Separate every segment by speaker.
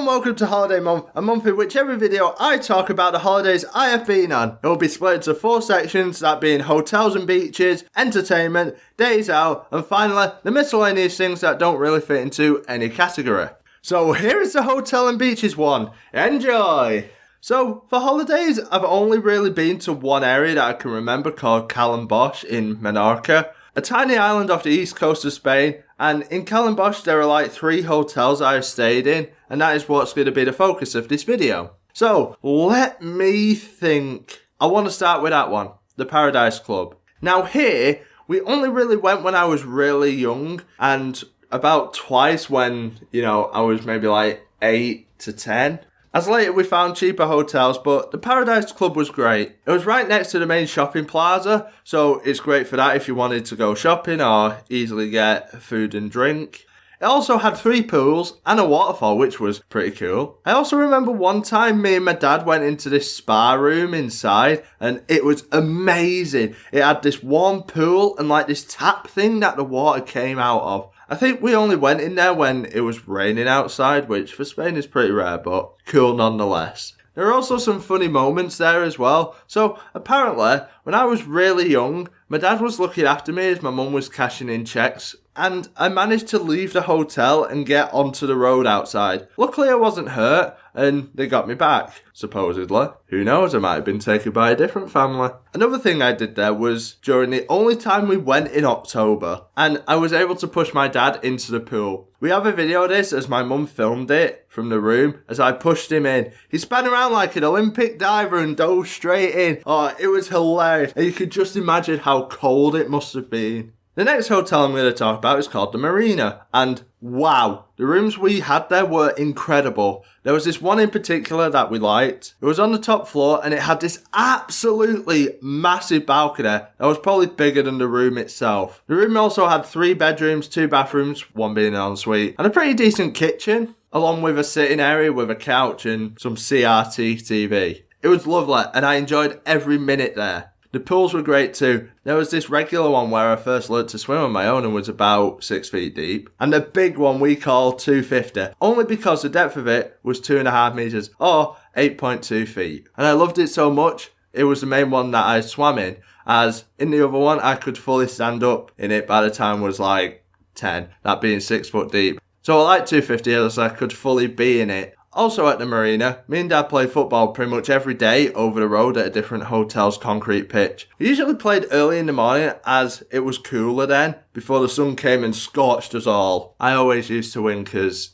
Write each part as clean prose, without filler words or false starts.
Speaker 1: and welcome to Holiday Month, a month in which every video I talk about the holidays I have been on. It will be split into 4 sections, that being hotels and beaches, entertainment, days out, and finally, the miscellaneous things that don't really fit into any category. So here is the hotel and beaches one. Enjoy! So, for holidays, I've only really been to one area that I can remember called Calambos in Menorca, a tiny island off the east coast of Spain, and in Calambos there are like 3 hotels I've stayed in, and that is what's going to be the focus of this video. So, let me think. I want to start with that one, the Paradise Club. Now here, we only really went when I was really young, and about twice when, I was maybe like 8 to 10. As later we found cheaper hotels, but the Paradise Club was great. It was right next to the main shopping plaza, so it's great for that if you wanted to go shopping or easily get food and drink. It also had 3 pools and a waterfall, which was pretty cool. I also remember one time me and my dad went into this spa room inside, and it was amazing. It had this warm pool and like this tap thing that the water came out of. I think we only went in there when it was raining outside, which for Spain is pretty rare, but cool nonetheless. There are also some funny moments there as well. So apparently, when I was really young, my dad was looking after me as my mum was cashing in checks, and I managed to leave the hotel and get onto the road outside. Luckily I wasn't hurt, and they got me back, supposedly. Who knows, I might have been taken by a different family. Another thing I did there was during the only time we went in October, and I was able to push my dad into the pool. We have a video of this as my mum filmed it from the room as I pushed him in. He span around like an Olympic diver and dove straight in. Oh, it was hilarious. And you could just imagine how cold it must have been. The next hotel I'm going to talk about is called the Marina, and wow, the rooms we had there were incredible. There was this one in particular that we liked. It was on the top floor and it had this absolutely massive balcony that was probably bigger than the room itself. The room also had 3 bedrooms, 2 bathrooms, one being an ensuite, and a pretty decent kitchen, along with a sitting area with a couch and some CRT TV. It was lovely and I enjoyed every minute there. The pools were great too. There was this regular one where I first learned to swim on my own and was about 6 feet deep. And the big one we call 250, only because the depth of it was 2.5 meters or 8.2 feet. And I loved it so much, it was the main one that I swam in, as in the other one I could fully stand up in it by the time I was like 10, that being 6 foot deep. So I like 250 as I could fully be in it. Also at the Marina, me and Dad played football pretty much every day over the road at a different hotel's concrete pitch. We usually played early in the morning as it was cooler then, before the sun came and scorched us all. I always used to win because,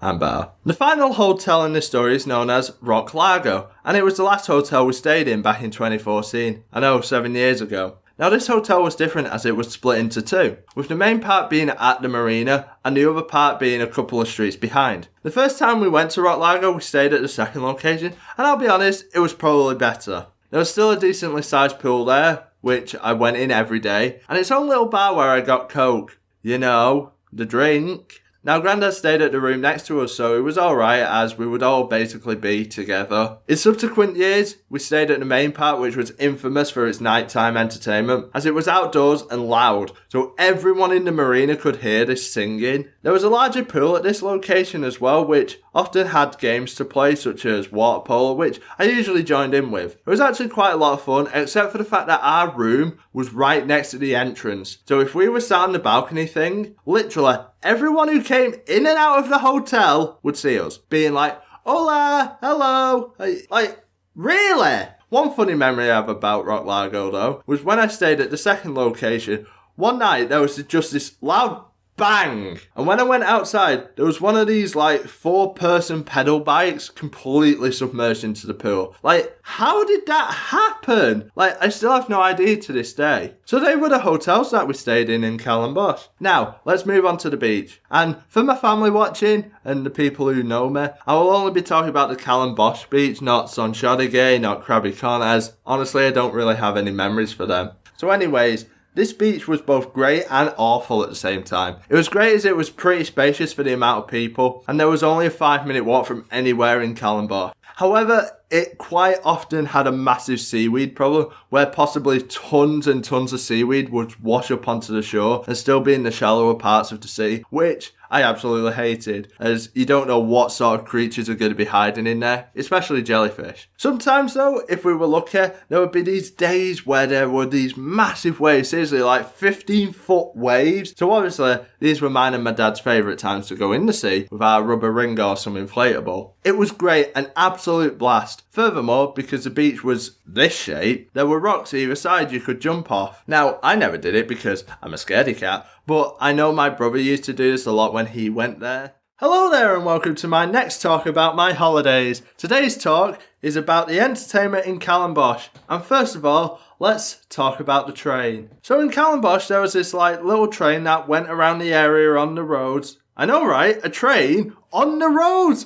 Speaker 1: I'm better. The final hotel in this story is known as Rock Largo, and it was the last hotel we stayed in back in 2014. I know, 7 years ago. Now this hotel was different as it was split into 2, with the main part being at the Marina and the other part being a couple of streets behind. The first time we went to Rock Largo we stayed at the second location, and I'll be honest, it was probably better. There was still a decently sized pool there, which I went in every day, and its own little bar where I got Coke. The drink. Now Grandad stayed at the room next to us, so it was alright as we would all basically be together. In subsequent years, we stayed at the main part, which was infamous for its nighttime entertainment, as it was outdoors and loud, so everyone in the marina could hear this singing. There was a larger pool at this location as well, which often had games to play such as water polo, which I usually joined in with. It was actually quite a lot of fun, except for the fact that our room was right next to the entrance. So if we were sat on the balcony thing, literally everyone who came in and out of the hotel would see us, being like, hola, hello, like, really? One funny memory I have about Rock Largo though, was when I stayed at the second location. One night there was just this loud bang, and when I went outside there was one of these like 4-person pedal bikes completely submerged into the pool. Like, how did that happen? Like, I still have no idea to this day. So they were the hotels that we stayed in Calambos. Now let's move on to the beach, and for my family watching and the people who know me, I will only be talking about the Calambos beach, not Sonchadigay, not Krabby Con, as honestly I don't really have any memories for them. So anyways, this beach was both great and awful at the same time. It was great as it was pretty spacious for the amount of people, and there was only a 5-minute walk from anywhere in Calambos. However, it quite often had a massive seaweed problem where possibly tons and tons of seaweed would wash up onto the shore and still be in the shallower parts of the sea, which I absolutely hated, as you don't know what sort of creatures are going to be hiding in there, especially jellyfish. Sometimes though, if we were lucky, there would be these days where there were these massive waves, seriously like 15-foot waves. So obviously, these were mine and my dad's favourite times to go in the sea with our rubber ring or some inflatable. It was great, an absolute blast. Furthermore, because the beach was this shape, there were rocks either side you could jump off. Now, I never did it because I'm a scaredy cat, but I know my brother used to do this a lot when he went there. Hello there and welcome to my next talk about my holidays. Today's talk is about the entertainment in Callenbosch. And first of all, let's talk about the train. So in Callenbosch there was this little train that went around the area on the roads. I know, right? A train on the roads.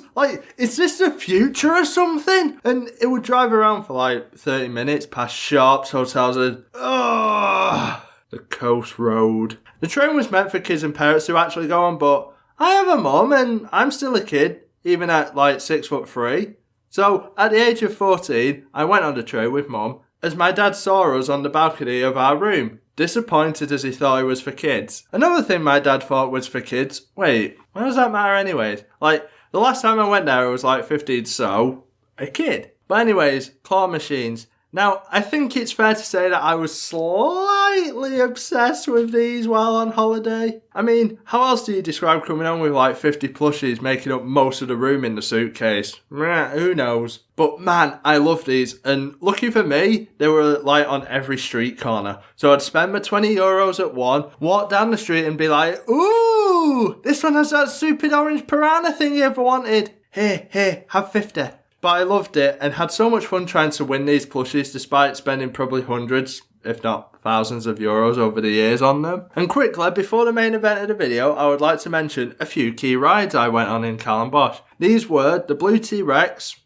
Speaker 1: Is this the future or something? And it would drive around for 30 minutes past shops, hotels, and the coast road. The train was meant for kids and parents to actually go on, but I have a mum and I'm still a kid, even at 6'3". So at the age of 14, I went on the train with mum as my dad saw us on the balcony of our room, disappointed as he thought it was for kids. Another thing my dad thought was for kids, wait, why does that matter anyways? The last time I went there I was 15, so a kid. But anyways, claw machines. Now, I think it's fair to say that I was slightly obsessed with these while on holiday. I mean, how else do you describe coming on with 50 plushies making up most of the room in the suitcase? Who knows? But man, I love these, and lucky for me, they were on every street corner. So I'd spend my €20 at one, walk down the street and be like, ooh, this one has that stupid orange piranha thing you ever wanted. Here, have 50. But I loved it and had so much fun trying to win these plushies despite spending probably hundreds, if not thousands of euros over the years on them. And quickly, before the main event of the video, I would like to mention a few key rides I went on in Callenbosch. These were the Blue T-Rex,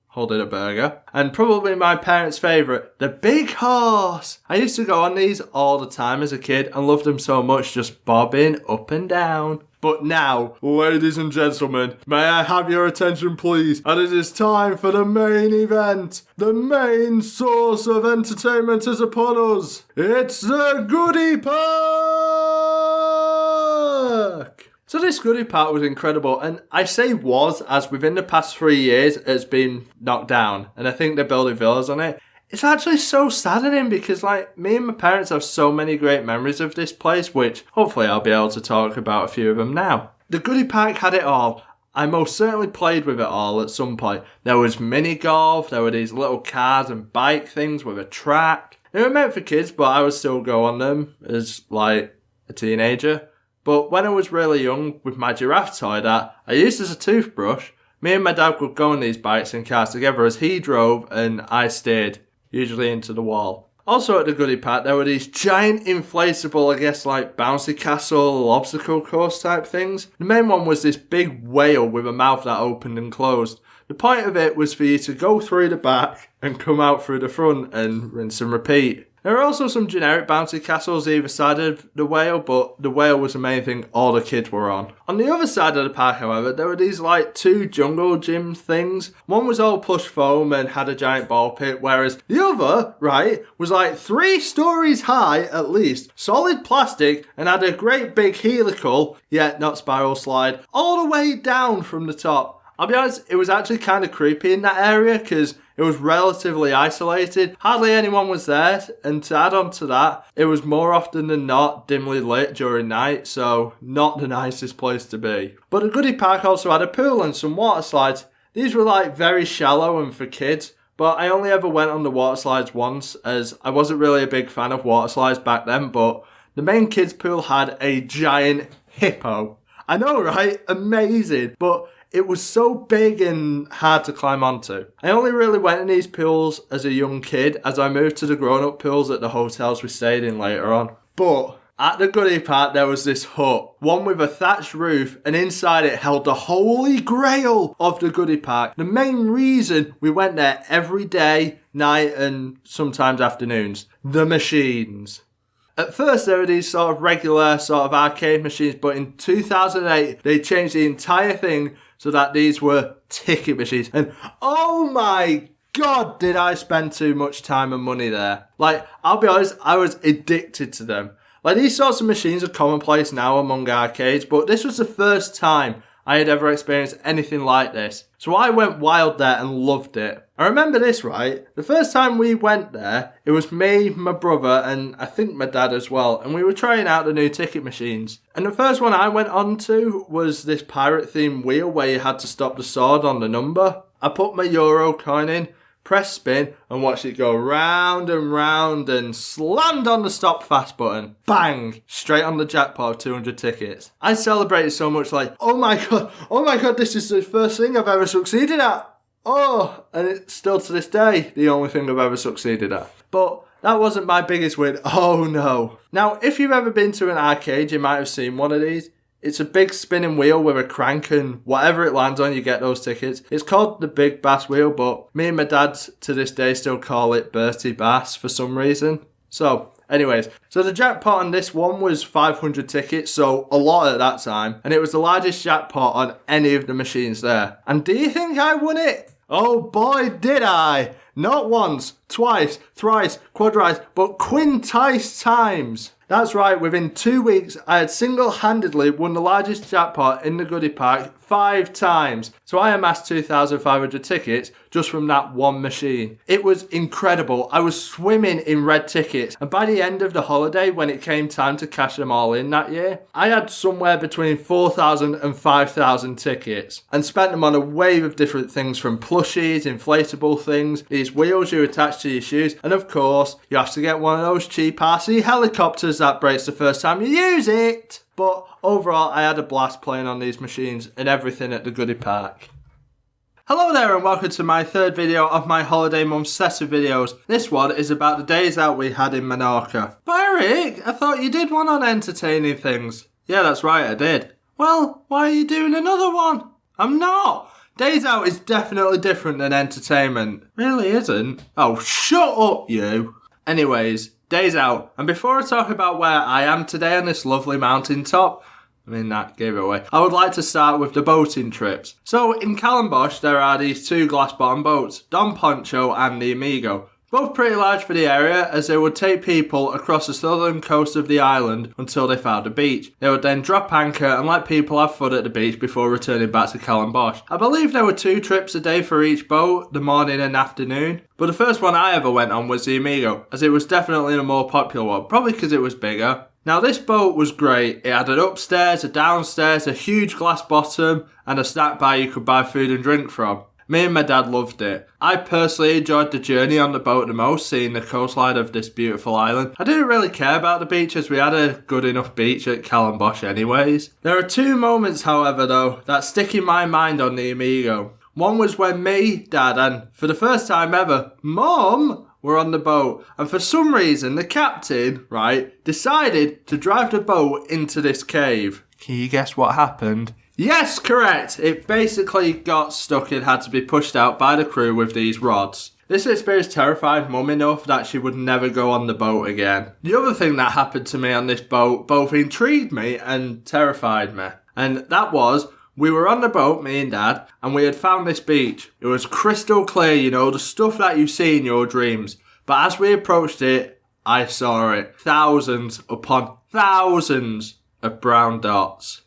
Speaker 1: holding a burger, and probably my parents' favourite, the Big Horse. I used to go on these all the time as a kid and loved them so much, just bobbing up and down. But now, ladies and gentlemen, may I have your attention please, and it is time for the main event. The main source of entertainment is upon us. It's the Goodie Park! So this Goodie Park was incredible, and I say was, as within the past 3 years it's been knocked down, and I think they're building villas on it. It's actually so saddening because me and my parents have so many great memories of this place, which hopefully I'll be able to talk about a few of them now. The Goodie Park had it all. I most certainly played with it all at some point. There was mini golf, there were these little cars and bike things with a track. They were meant for kids, but I would still go on them as a teenager. But when I was really young, with my giraffe toy that I used as a toothbrush, me and my dad would go on these bikes and cars together as he drove and I steered, usually into the wall. Also at the Goodie Park, there were these giant inflatable, bouncy castle, obstacle course type things. The main one was this big whale with a mouth that opened and closed. The point of it was for you to go through the back and come out through the front and rinse and repeat. There are also some generic bouncy castles either side of the whale, but the whale was the main thing all the kids were on. On the other side of the park, however, there were these two jungle gym things. One was all plush foam and had a giant ball pit, whereas the other, was 3 stories high at least, solid plastic, and had a great big helical, yet not spiral slide, all the way down from the top. I'll be honest, it was actually kind of creepy in that area because it was relatively isolated. Hardly anyone was there, and to add on to that, it was more often than not dimly lit during night, so not the nicest place to be. But the Goodie Park also had a pool and some water slides. These were very shallow and for kids, but I only ever went on the water slides once as I wasn't really a big fan of water slides back then, but the main kids pool had a giant hippo. I know, right? Amazing. But it was so big and hard to climb onto. I only really went in these pools as a young kid as I moved to the grown-up pools at the hotels we stayed in later on. But at the Goodie Park there was this hut, one with a thatched roof, and inside it held the holy grail of the Goodie Park. The main reason we went there every day, night and sometimes afternoons. The machines. At first there were these regular arcade machines, but in 2008 they changed the entire thing so that these were ticket machines. And oh my God, did I spend too much time and money there. Like, I'll be honest, I was addicted to them. Like, these sorts of machines are commonplace now among arcades, but this was the first time I had ever experienced anything like this. So I went wild there and loved it. I remember this, right? The first time we went there, it was me, my brother, and I think my dad as well, and we were trying out the new ticket machines. And the first one I went on to was this pirate-themed wheel where you had to stop the sword on the number. I put my Euro coin in, press spin, and watched it go round and round and slammed on the stop fast button. Bang! Straight on the jackpot of 200 tickets. I celebrated so much, like, oh my god, this is the first thing I've ever succeeded at. Oh, and it's still to this day the only thing I've ever succeeded at. But that wasn't my biggest win. Oh no. Now, if you've ever been to an arcade, you might have seen one of these. It's a big spinning wheel with a crank, and whatever it lands on, you get those tickets. It's called the Big Bass Wheel, but me and my dad to this day still call it Bertie Bass for some reason. So, anyways, so the jackpot on this one was 500 tickets, so a lot at that time. And it was the largest jackpot on any of the machines there. And do you think I won it? Oh boy, did I! Not once, twice, thrice, quadrice, but quintice times. That's right, within 2 weeks, I had single-handedly won the largest jackpot in the goodie pack 5 times. So I amassed 2,500 tickets just from that one machine. It was incredible. I was swimming in red tickets. And by the end of the holiday, when it came time to cash them all in that year, I had somewhere between 4,000 and 5,000 tickets. And spent them on a wave of different things, from plushies, inflatable things, these wheels you attach to your shoes, and of course, you have to get one of those cheap RC helicopters that breaks the first time you use it. But overall, I had a blast playing on these machines and everything at the goodie park. Hello there and welcome to my third video of my holiday month set of videos. This one is about the days out we had in Menorca. But Eric, I thought you did one on entertaining things. Yeah, that's right, I did. Well, why are you doing another one? I'm not. Days out is definitely different than entertainment. Really isn't? Oh, shut up, you. Anyways, days out. And before I talk about where I am today on this lovely mountaintop, I mean, that gave it away, I would like to start with the boating trips. So, in Callenbosch, there are these 2 glass-bottom boats, Don Poncho and the Amigo. Both pretty large for the area, as they would take people across the southern coast of the island until they found a beach. They would then drop anchor and let people have fun at the beach before returning back to Callenbosch. I believe there were 2 trips a day for each boat, the morning and afternoon. But the first one I ever went on was the Amigo, as it was definitely the more popular one, probably because it was bigger. Now this boat was great. It had an upstairs, a downstairs, a huge glass bottom, and a snack bar you could buy food and drink from. Me and my dad loved it. I personally enjoyed the journey on the boat the most, seeing the coastline of this beautiful island. I didn't really care about the beach as we had a good enough beach at Callenbosch anyways. There are 2 moments, however, though, that stick in my mind on the Amigo. One was when me, Dad, and for the first time ever, Mum were on the boat. And for some reason, the captain, right, decided to drive the boat into this cave. Can you guess what happened? Yes, correct! It basically got stuck and had to be pushed out by the crew with these rods. This experience terrified Mum enough that she would never go on the boat again. The other thing that happened to me on this boat both intrigued me and terrified me. And that was, we were on the boat, me and Dad, and we had found this beach. It was crystal clear, you know, the stuff that you see in your dreams. But as we approached it, I saw it. Thousands upon thousands of brown dots.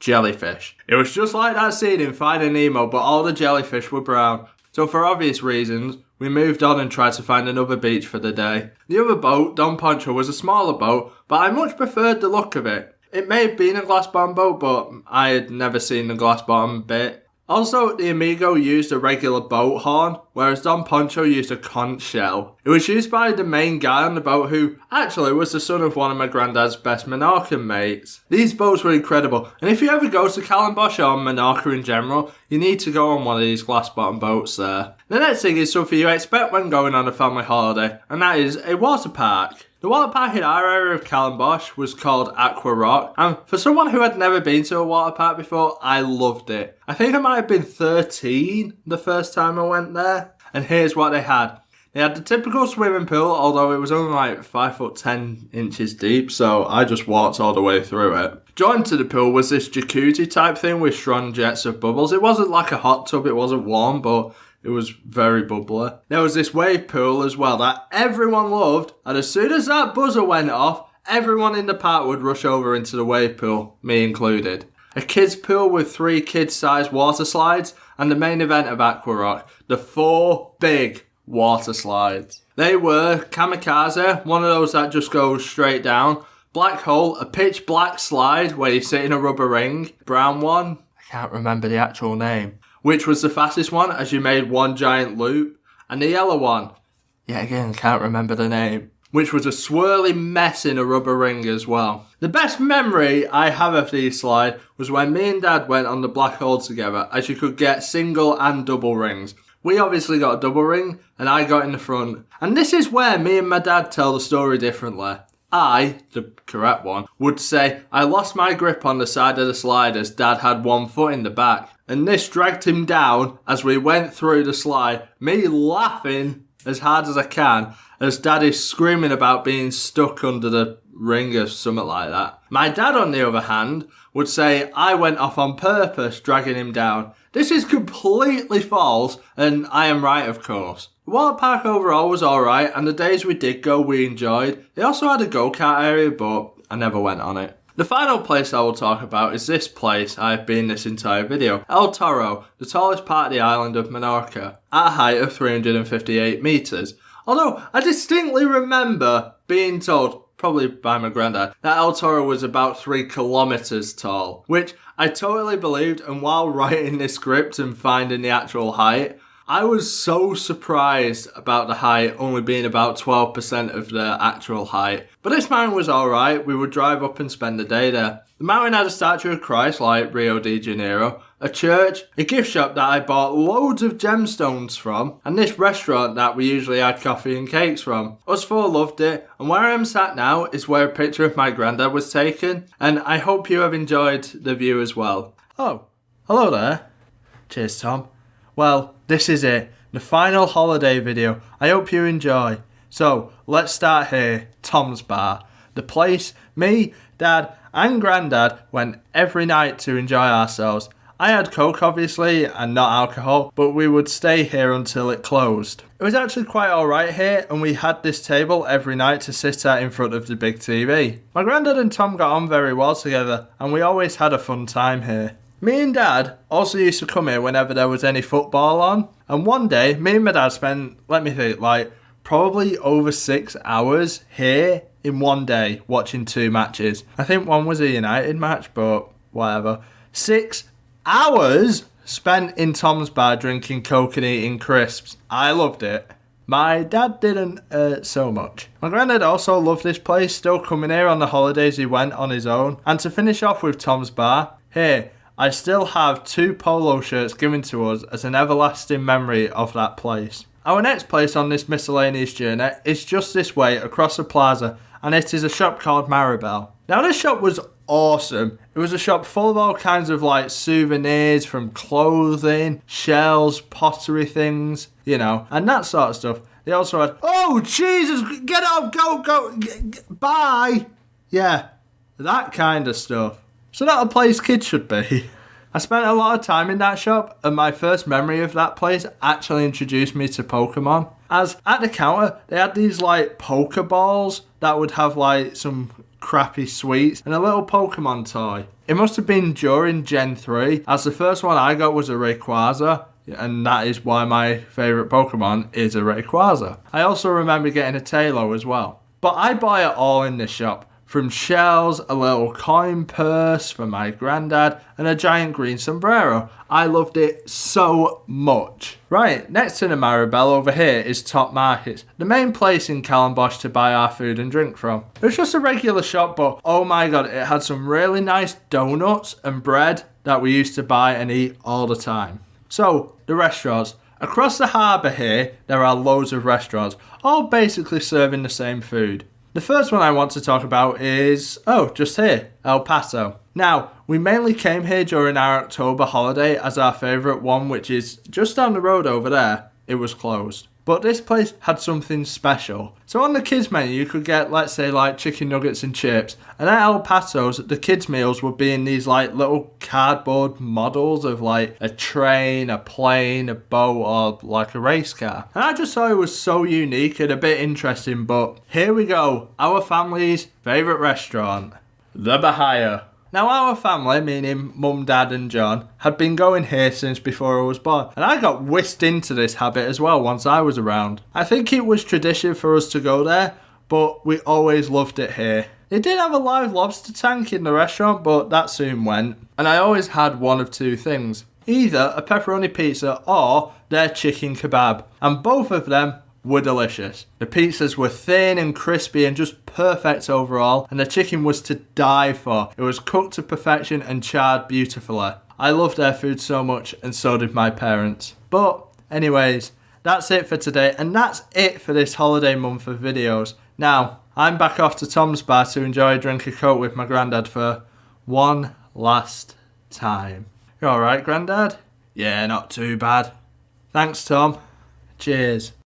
Speaker 1: Jellyfish. It was just like that scene in Finding Nemo, but all the jellyfish were brown. So for obvious reasons, we moved on and tried to find another beach for the day. The other boat, Don Poncho, was a smaller boat, but I much preferred the look of it. It may have been a glass bottom boat, but I had never seen the glass bottom bit. Also, the Amigo used a regular boat horn, whereas Don Poncho used a conch shell. It was used by the main guy on the boat who actually was the son of one of my granddad's best Menorcan mates. These boats were incredible, and if you ever go to Callenbosch or Menorca in general, you need to go on one of these glass bottom boats there. The next thing is something you expect when going on a family holiday, and that is a water park. The water park in our area of Callenbosch was called Aqua Rock, and for someone who had never been to a water park before, I loved it. I think I might have been 13 the first time I went there, and here's what they had. They had the typical swimming pool, although it was only like 5 foot 10 inches deep, so I just walked all the way through it. Joined to the pool was this jacuzzi type thing with strong jets of bubbles. It wasn't like a hot tub, it wasn't warm, but It was very bubbly. There was this wave pool as well that everyone loved, and as soon as that buzzer went off, everyone in the park would rush over into the wave pool, me included. A kids pool with 3 kids-sized water slides, and the main event of Aqua Rock, the 4 big water slides. They were Kamikaze, one of those that just goes straight down, Black Hole, a pitch black slide where you sit in a rubber ring, brown one, I can't remember the actual name, which was the fastest one as you made one giant loop, and the yellow one, yet again can't remember the name, which was a swirly mess in a rubber ring as well. The best memory I have of these slides was when me and Dad went on the Black Hole together, as you could get single and double rings. We obviously got a double ring, and I got in the front. And this is where me and my dad tell the story differently. I, the correct one, would say I lost my grip on the side of the slide as Dad had one foot in the back. And this dragged him down as we went through the slide, me laughing as hard as I can as Dad is screaming about being stuck under the ring or something like that. My dad, on the other hand, would say I went off on purpose dragging him down. This is completely false, and I am right, of course. The water park overall was alright, and the days we did go we enjoyed. They also had a go-kart area, but I never went on it. The final place I will talk about is this place I have been this entire video. El Toro, the tallest part of the island of Menorca, at a height of 358 metres. Although I distinctly remember being told, probably by my granddad, that El Toro was about 3 kilometres tall, which I totally believed, and while writing this script and finding the actual height, I was so surprised about the height only being about 12% of the actual height. But this mountain was alright, we would drive up and spend the day there. The mountain had a statue of Christ like Rio de Janeiro, a church, a gift shop that I bought loads of gemstones from, and this restaurant that we usually had coffee and cakes from. Us 4 loved it, and where I am sat now is where a picture of my granddad was taken, and I hope you have enjoyed the view as well. Oh, hello there. Cheers, Tom. Well, this is it, the final holiday video. I hope you enjoy. So, let's start here, Tom's Bar. The place me, Dad and Grandad went every night to enjoy ourselves. I had Coke obviously and not alcohol, but we would stay here until it closed. It was actually quite alright here, and we had this table every night to sit at in front of the big TV. My Grandad and Tom got on very well together, and we always had a fun time here. Me and Dad also used to come here whenever there was any football on, and one day me and my dad spent, let me think, probably over 6 hours here in one day watching 2 matches. I think one was a United match, but whatever. 6 hours spent in Tom's Bar drinking Coke and eating crisps. I loved it. My dad didn't so much. My granddad also loved this place, still coming here on the holidays he went on his own. And to finish off with Tom's Bar, here, I still have 2 polo shirts given to us as an everlasting memory of that place. Our next place on this miscellaneous journey is just this way across the plaza, and it is a shop called Maribel. Now this shop was awesome. It was a shop full of all kinds of souvenirs, from clothing, shells, pottery things, and that sort of stuff. They also had, oh Jesus, get up, go, bye. Yeah, that kind of stuff. So not a place kids should be. I spent a lot of time in that shop, and my first memory of that place actually introduced me to Pokemon. As at the counter, they had these Pokeballs that would have some crappy sweets and a little Pokemon toy. It must have been during Gen 3, as the first one I got was a Rayquaza, and that is why my favourite Pokemon is a Rayquaza. I also remember getting a Tailo as well. But I buy it all in this shop. From shells, a little coin purse for my granddad, and a giant green sombrero. I loved it so much. Right, next to the Maribel over here is Top Markets, the main place in Callenbosch to buy our food and drink from. It was just a regular shop, but oh my god, it had some really nice donuts and bread that we used to buy and eat all the time. So, the restaurants. Across the harbour here, there are loads of restaurants, all basically serving the same food. The first one I want to talk about is, just here, El Paso. Now, we mainly came here during our October holiday as our favourite one, which is just down the road over there. It was closed. But this place had something special. So on the kids menu you could get, let's say, like chicken nuggets and chips. And at El Paso's, the kids meals would be in these like little cardboard models of like a train, a plane, a boat, or like a race car. And I just thought it was so unique and a bit interesting. But here we go, our family's favourite restaurant, the Bahia. Now our family, meaning Mum, Dad and John, had been going here since before I was born. And I got whisked into this habit as well once I was around. I think it was tradition for us to go there, but we always loved it here. They did have a live lobster tank in the restaurant, but that soon went. And I always had one of two things. Either a pepperoni pizza or their chicken kebab. And both of them were delicious. The pizzas were thin and crispy and just perfect overall, and the chicken was to die for. It was cooked to perfection and charred beautifully. I loved their food so much, and so did my parents. But anyways, that's it for today, and that's it for this holiday month of videos. Now, I'm back off to Tom's bar to enjoy a drink of Coke with my granddad for one last time. You alright, Grandad? Yeah, not too bad. Thanks, Tom. Cheers.